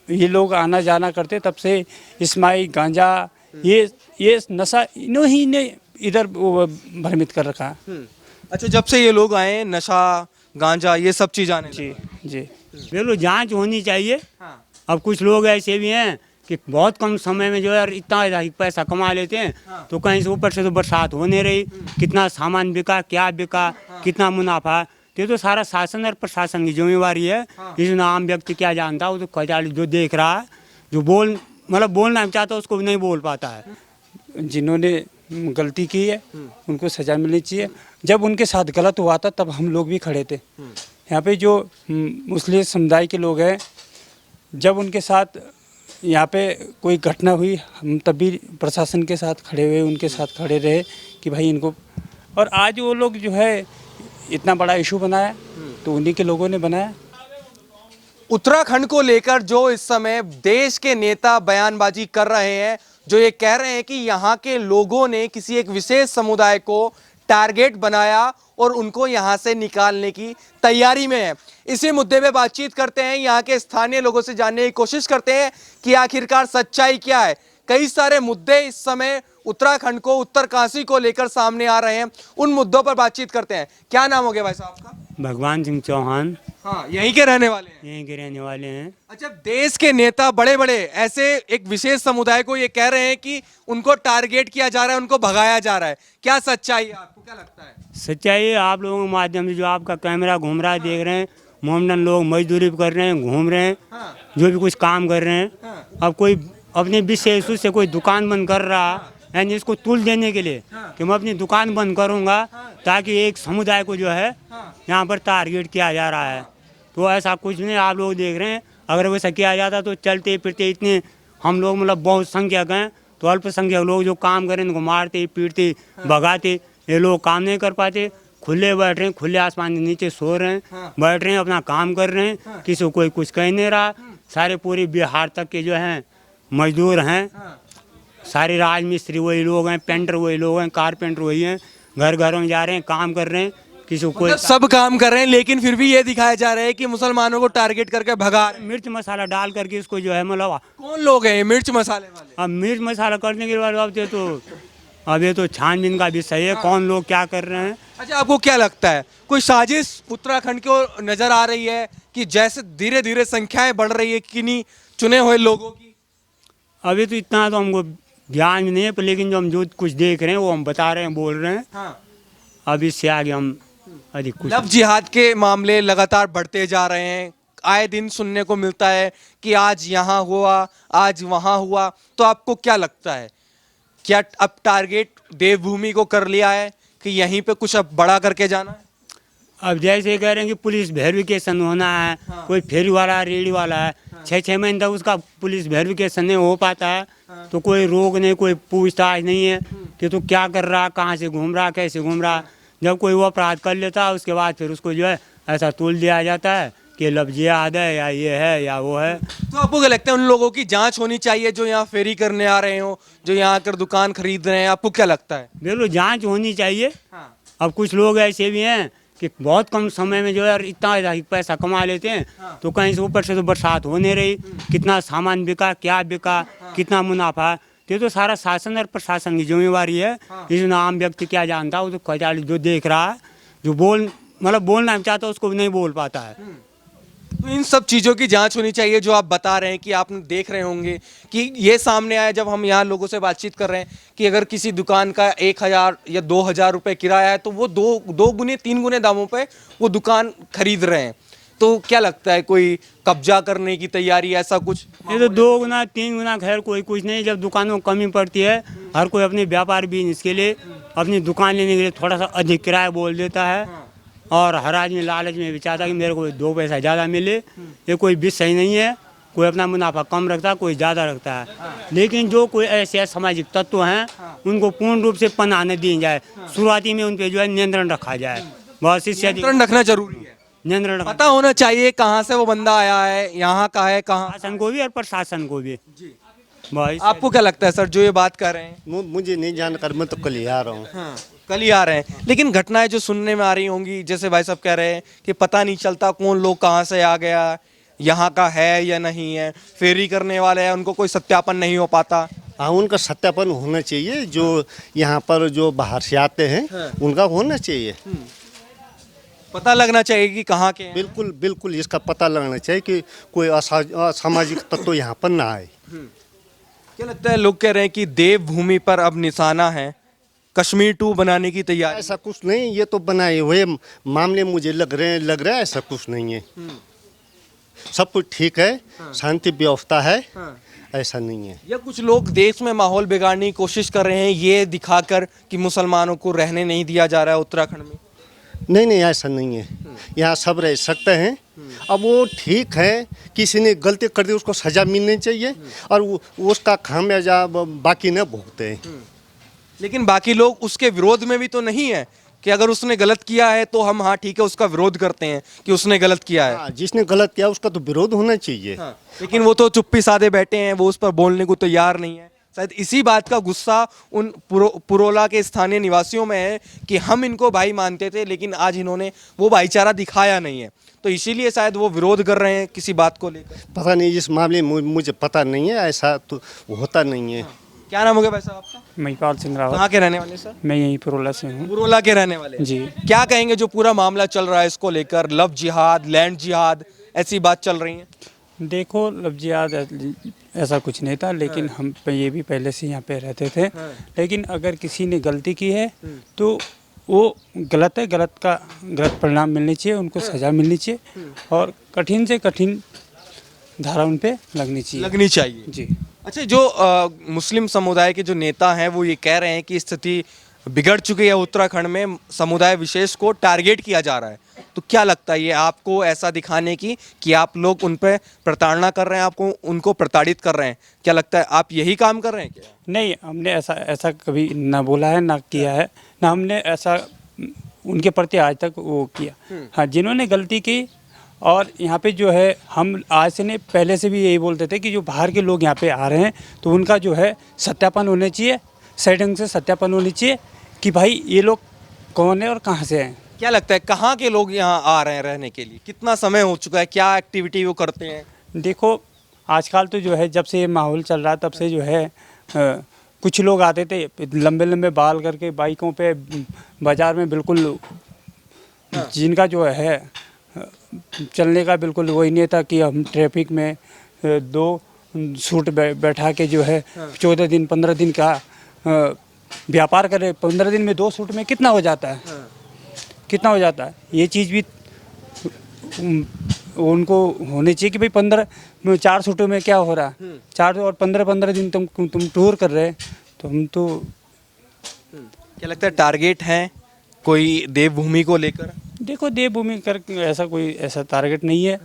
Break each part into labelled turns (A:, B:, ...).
A: ये लोग आना जाना करते, तब से इस्माई गांजा ये नशा इन्होंने ने इधर भ्रमित कर रखा है।
B: अच्छा, जब से ये लोग आए नशा गांजा ये सब चीज आने
A: जी
B: लगा।
A: जी बिल्कुल जांच होनी चाहिए।
B: हाँ।
A: अब कुछ लोग ऐसे भी हैं कि बहुत कम समय में जो है इतना अधिक पैसा कमा लेते हैं।
B: हाँ।
A: तो कहीं से ऊपर से तो बरसात होने रही, कितना सामान बिका, क्या बिका, कितना मुनाफा, तो ये तो सारा शासन और प्रशासन की जिम्मेवारी है। इसमें आम व्यक्ति क्या जानता, वो तो खजाली जो देख रहा है, जो बोलना चाहता है उसको भी नहीं बोल पाता है। जिन्होंने गलती की है उनको सजा मिलनी चाहिए। जब उनके साथ गलत हुआ था तब हम लोग भी खड़े थे। यहाँ पे जो मुस्लिम समुदाय के लोग हैं, जब उनके साथ यहाँ पे कोई घटना हुई, हम तब भी प्रशासन के साथ खड़े हुए, उनके साथ खड़े रहे कि भाई इनको। और आज वो लोग जो है इतना बड़ा इशू बनाया तो उन्हीं के लोगों ने बनाया।
B: उत्तराखंड को लेकर जो इस समय देश के नेता बयानबाजी कर रहे हैं, जो ये कह रहे हैं कि यहाँ के लोगों ने किसी एक विशेष समुदाय को टारगेट बनाया और उनको यहाँ से निकालने की तैयारी में है। इसी मुद्दे पे बातचीत करते हैं, यहाँ के स्थानीय लोगों से जानने की कोशिश करते हैं कि आखिरकार सच्चाई क्या है। कई सारे मुद्दे इस समय उत्तराखंड को, उत्तरकाशी को लेकर सामने आ रहे हैं, उन मुद्दों पर बातचीत करते हैं। क्या नाम हो गया भाई साहब आपका?
A: भगवान सिंह चौहान।
B: हाँ, यहीं के रहने वाले हैं?
A: यहीं के रहने वाले हैं।
B: अच्छा, देश के नेता बड़े बड़े ऐसे एक विशेष समुदाय को ये कह रहे हैं कि उनको टारगेट किया जा रहा है, उनको भगाया जा रहा है, क्या सच्चाई है, आपको क्या लगता है?
A: सच्चाई आप लोगों के माध्यम से जो आपका कैमरा घूम रहा है, देख रहे हैं, मोमडन लोग मजदूरी कर रहे हैं, घूम रहे हैं,
B: हाँ।
A: जो भी कुछ काम कर रहे हैं।
B: हाँ।
A: अब कोई अपने विशेष से कोई दुकान बंद कर रहा, यानी इसको तुल देने के लिए कि मैं अपनी दुकान बंद करूंगा ताकि एक समुदाय को जो है यहाँ पर टारगेट किया जा रहा है। तो ऐसा कुछ नहीं, आप लोग देख रहे हैं। अगर वैसा किया जाता तो चलते फिरते इतने हम लोग बहुत संख्यक हैं, तो अल्पसंख्यक लोग जो काम करें उनको मारते पीटते भगाते, ये लोग काम नहीं कर पाते। खुले बैठ रहे हैं, खुले आसमान के नीचे सो रहे हैं, बैठ रहे हैं, अपना काम कर रहे हैं, किसी को कोई कुछ कह नहीं रहा। सारे पूरे बिहार तक के जो हैं मजदूर हैं, सारे राजमिस्त्री वही लोग हैं, पेंटर वही लोग हैं, कारपेंटर वही हैं, घर घरों में जा रहे हैं, काम कर रहे हैं, किसी को कोई
B: सब काम कर रहे हैं, लेकिन फिर भी ये दिखाया जा रहा है कि मुसलमानों को टारगेट करके भगा रहे हैं।
A: मिर्च मसाला डाल करके इसको जो है
B: कौन लोग हैं ये मिर्च मसाले वाले?
A: अब मिर्च मसाला करने के बाद अब ये तो छानबीन का विषय है, कौन लोग क्या कर रहे हैं।
B: अच्छा, आपको क्या लगता है कोई साजिश उत्तराखंड को नजर आ रही है कि जैसे धीरे धीरे संख्याएं बढ़ रही है किन्हीं चुने हुए लोगों की?
A: अभी तो इतना तो हमको ज्ञान नहीं है, पर लेकिन जो हम जो कुछ देख रहे हैं वो हम बता रहे हैं, बोल रहे हैं।
B: हाँ।
A: अब इससे आगे हम अधिक कुछ
B: लव जिहाद के मामले लगातार बढ़ते जा रहे हैं, आए दिन सुनने को मिलता है कि आज यहाँ हुआ, आज वहाँ हुआ। तो आपको क्या लगता है, क्या अब टारगेट देवभूमि को कर लिया है कि यहीं पे कुछ अब बड़ा करके जाना है?
A: अब जैसे कह रहे हैं कि पुलिस वेरिफिकेशन होना है, कोई फेरी वाला रेडी वाला है, 6-6 महीने तक उसका पुलिस वेरिफिकेशन नहीं हो पाता है, तो कोई रोक नहीं, कोई पूछताछ नहीं है कि तू क्या कर रहा, कहाँ से घूम रहा, कैसे घूम रहा। जब कोई वो अपराध कर लेता है उसके बाद फिर उसको जो है ऐसा तोल दिया जाता है कि लव जिहाद है या ये है या वो है।
B: तो आपको क्या लगता है उन लोगों की जांच होनी चाहिए जो यहाँ फेरी करने आ रहे हो, जो यहाँ आकर दुकान खरीद रहे हैं? आपको क्या लगता है?
A: बिल्कुल जांच होनी चाहिए।
B: हाँ।
A: अब कुछ लोग ऐसे भी हैं कि बहुत कम समय में जो है इतना अधिक पैसा कमा लेते हैं। तो कहीं से ऊपर से तो बरसात होने रही, कितना सामान बिका, क्या बिका, कितना मुनाफा, तो ये तो सारा शासन और प्रशासन की जिम्मेवारी है। इसमें आम व्यक्ति क्या जानता, वो तो खजाली जो देख रहा है, जो बोलना चाहता है उसको भी नहीं बोल पाता है।
B: तो इन सब चीज़ों की जांच होनी चाहिए जो आप बता रहे हैं कि आपने देख रहे होंगे कि ये सामने आया जब हम यहाँ लोगों से बातचीत कर रहे हैं कि अगर किसी दुकान का 1000 या 2000 रुपये किराया है तो वो दो गुने 3 गुने दामों पे वो दुकान खरीद रहे हैं। तो क्या लगता है कोई कब्जा करने की तैयारी, ऐसा कुछ?
A: ये तो 2 गुना 3 गुना खैर कोई कुछ नहीं। जब दुकानों में कमी पड़ती है, हर कोई अपने व्यापार बिजनेस के लिए, अपनी दुकान लेने के लिए थोड़ा सा अधिक किराया बोल देता है, और हर आदमी लालच में भी चाहता कि मेरे को 2 पैसा ज़्यादा मिले। ये कोई विषय नहीं है, कोई अपना मुनाफा कम रखता है, कोई ज़्यादा रखता है। लेकिन जो कोई ऐसे सामाजिक तत्व हैं उनको पूर्ण रूप से पनाह न दी जाए, शुरुआती में उन पर जो है नियंत्रण रखा जाए, बस इससे
B: नियंत्रण रखना जरूरी है।
A: नियंत्रण
B: पता होना चाहिए कहाँ से वो बंदा आया है, यहाँ का है, कहाँ।
A: शासन को भी और प्रशासन को भी। बस
B: आपको क्या लगता है सर जो ये बात कर रहे हैं?
C: मुझे नहीं जानकर, मैं तो कल ही आ रहा हूँ।
B: हाँ, कल ही आ रहे हैं, लेकिन घटनाएं जो सुनने में आ रही होंगी, जैसे भाई साहब कह रहे हैं कि पता नहीं चलता कौन लोग कहाँ से आ गया, यहाँ का है या नहीं है, फेरी करने वाले हैं उनको कोई सत्यापन नहीं हो पाता।
C: हाँ, उनका सत्यापन होना चाहिए। जो यहाँ पर जो बाहर से आते हैं उनका होना चाहिए।
B: पता लगना चाहिए कि कहाँ के हैं।
C: बिल्कुल बिल्कुल इसका पता लगना चाहिए कि कोई असामाजिक तत्व यहाँ पर ना आए।
B: क्या लगता है, लोग कह रहे हैं कि देवभूमि पर अब निशाना है, कश्मीर 2 बनाने की तैयारी।
C: ऐसा कुछ नहीं, ये तो बनाए हुए मामले मुझे लग रहे हैं। ऐसा कुछ नहीं है, सब कुछ ठीक है, शांति व्यवस्था है, ऐसा नहीं है।
B: या कुछ लोग देश में माहौल बिगाड़ने की कोशिश कर रहे हैं ये दिखाकर कि मुसलमानों को रहने नहीं दिया जा रहा है उत्तराखंड में।
C: नहीं नहीं, ऐसा नहीं है, यहाँ सब रह सकते हैं। अब वो ठीक है, किसी ने गलती कर दी उसको सजा मिलनी चाहिए और उसका खामियाजा बाकी न भुगते हैं।
B: लेकिन बाकी लोग उसके विरोध में भी तो नहीं है कि अगर उसने गलत किया है तो हम हाँ ठीक है उसका विरोध करते हैं कि उसने गलत किया है।
C: हाँ, जिसने गलत किया उसका तो विरोध होना चाहिए।
B: लेकिन वो तो चुप्पी साधे बैठे हैं, वो उस पर बोलने को तैयार नहीं है। शायद इसी बात का गुस्सा उन पुरोला के स्थानीय निवासियों में है कि हम इनको भाई मानते थे लेकिन आज इन्होंने वो भाईचारा दिखाया नहीं है, तो इसीलिए शायद वो विरोध कर रहे हैं किसी बात को लेकर।
C: पता नहीं, इस मामले में मुझे पता नहीं है, ऐसा तो होता नहीं है।
B: क्या नाम हो गया भाई साहब आपका?
D: महिपाल सिंह रावत।
B: कहाँ के रहने वाले सर?
D: मैं यहीं पुरोला से हूँ।
B: पुरोला के रहने वाले
D: जी।
B: क्या कहेंगे जो पूरा मामला चल रहा है इसको लेकर, लव जिहाद, लैंड जिहाद, ऐसी बात चल रही है?
D: देखो, लव जिहाद ऐसा कुछ नहीं था, लेकिन हम ये भी पहले से यहाँ पे रहते थे। लेकिन अगर किसी ने गलती की है तो वो गलत है, गलत परिणाम मिलने चाहिए, उनको सज़ा मिलनी चाहिए और कठिन से कठिन धारा उन पे लगनी चाहिए। जी।
B: अच्छा, जो मुस्लिम समुदाय के जो नेता हैं वो ये कह रहे हैं कि स्थिति बिगड़ चुकी है उत्तराखंड में, समुदाय विशेष को टारगेट किया जा रहा है, तो क्या लगता है ये आपको ऐसा दिखाने की कि आप लोग उन पर प्रताड़ना कर रहे हैं, आपको उनको प्रताड़ित कर रहे हैं, क्या लगता है आप यही काम कर रहे हैं क्या?
D: नहीं, हमने ऐसा कभी ना बोला है, ना किया है, ना हमने ऐसा उनके प्रति आज तक वो किया। हाँ, जिन्होंने गलती की, और यहाँ पे जो है हम आज से नहीं पहले से भी यही बोलते थे कि जो बाहर के लोग यहाँ पे आ रहे हैं तो उनका जो है सत्यापन होना चाहिए, सही ढंग से सत्यापन होनी चाहिए कि भाई ये लोग कौन है और कहाँ से हैं।
B: क्या लगता है कहाँ के लोग यहाँ आ रहे हैं रहने के लिए, कितना समय हो चुका है, क्या एक्टिविटी वो करते हैं?
D: देखो, आजकल तो जो है जब से ये माहौल चल रहा है तब से जो है कुछ लोग आते थे लंबे लंबे बाल करके बाइकों पे बाज़ार में, बिल्कुल जिनका जो है चलने का बिल्कुल वही नहीं था कि हम ट्रैफिक में 2 सूट बैठा के जो है 14 दिन 15 दिन का व्यापार करे। 15 दिन में 2 सूट में कितना हो जाता है, कितना हो जाता है? ये चीज़ भी उनको होनी चाहिए कि भाई 4 सूटों में क्या हो रहा है, 4 और 15 दिन तुम टूर कर रहे, तो हम तो।
B: क्या लगता है टारगेट है कोई देवभूमि को लेकर?
D: देखो, देवभूमि कर ऐसा टारगेट नहीं है।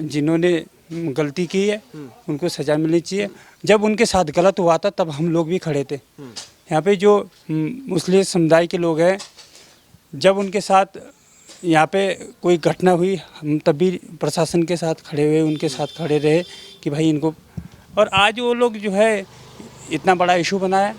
D: जिन्होंने गलती की है उनको सज़ा मिलनी चाहिए। जब उनके साथ गलत हुआ था तब हम लोग भी खड़े थे। यहाँ पे जो मुस्लिम समुदाय के लोग हैं, जब उनके साथ यहाँ पे कोई घटना हुई हम तब भी प्रशासन के साथ खड़े हुए, उनके साथ खड़े रहे कि भाई इनको। और आज वो लोग जो है इतना बड़ा इशू बनाया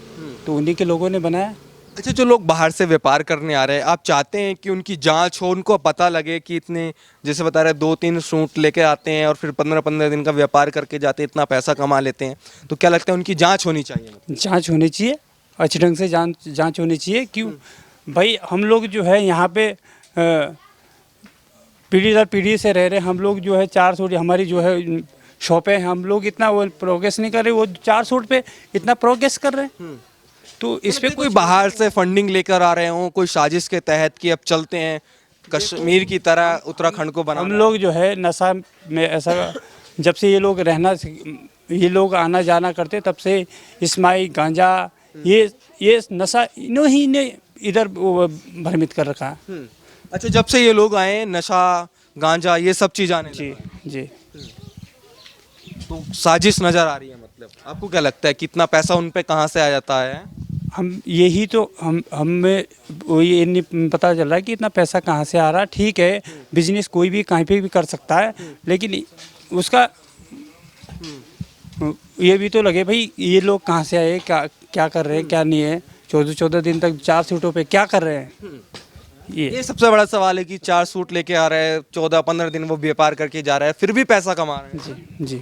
D: तो उन्हीं के लोगों ने बनाया।
B: अच्छा, जो लोग बाहर से व्यापार करने आ रहे हैं, आप चाहते हैं कि उनकी जांच हो, उनको पता लगे कि इतने, जैसे बता रहे 2-3 सूट लेके आते हैं और फिर 15-15 दिन का व्यापार करके जाते हैं, इतना पैसा कमा लेते हैं, तो क्या लगता है उनकी जांच होनी चाहिए?
D: जांच होनी चाहिए, अच्छे ढंग से जांच होनी चाहिए। क्यों भाई, हम लोग जो है यहाँ पे पीढ़ी दर पीढ़ी से रह रहे, हम लोग जो है 4 सूट हमारी जो है शॉपें, हम लोग इतना वो प्रोग्रेस नहीं कर रहे, वो 4 सूट पे इतना प्रोग्रेस कर रहे हैं। तो इस पे
B: कोई बाहर से फंडिंग लेकर आ रहे हो, कोई साजिश के तहत कि अब चलते हैं कश्मीर की तरह उत्तराखंड को बना।
D: हम लोग जो है नशा में ऐसा, जब से ये लोग आना जाना करते तब से इस्माई गांजा ये नशा इन्होंने ने इधर भ्रमित कर रखा है।
B: अच्छा, जब से ये लोग आए नशा गांजा ये सब चीज़ आने
D: जी जी।
B: तो साजिश नजर आ रही है, मतलब आपको क्या लगता है कितना पैसा उन पे कहाँ से आ जाता है?
D: हम यही तो हमें वो ये नहीं पता चल रहा है कि इतना पैसा कहाँ से आ रहा है। ठीक है, बिजनेस कोई भी कहीं पे भी कर सकता है, लेकिन उसका ये भी तो लगे भाई ये लोग कहाँ से आए, क्या कर रहे हैं, क्या नहीं है। 14 दिन तक 4 सीटों पे क्या कर रहे हैं,
B: ये सबसे बड़ा सवाल है कि 4 सूट लेके आ रहा है, 14-15 दिन वो व्यापार करके जा रहा है, फिर भी पैसा कमा रहा है।
D: जी जी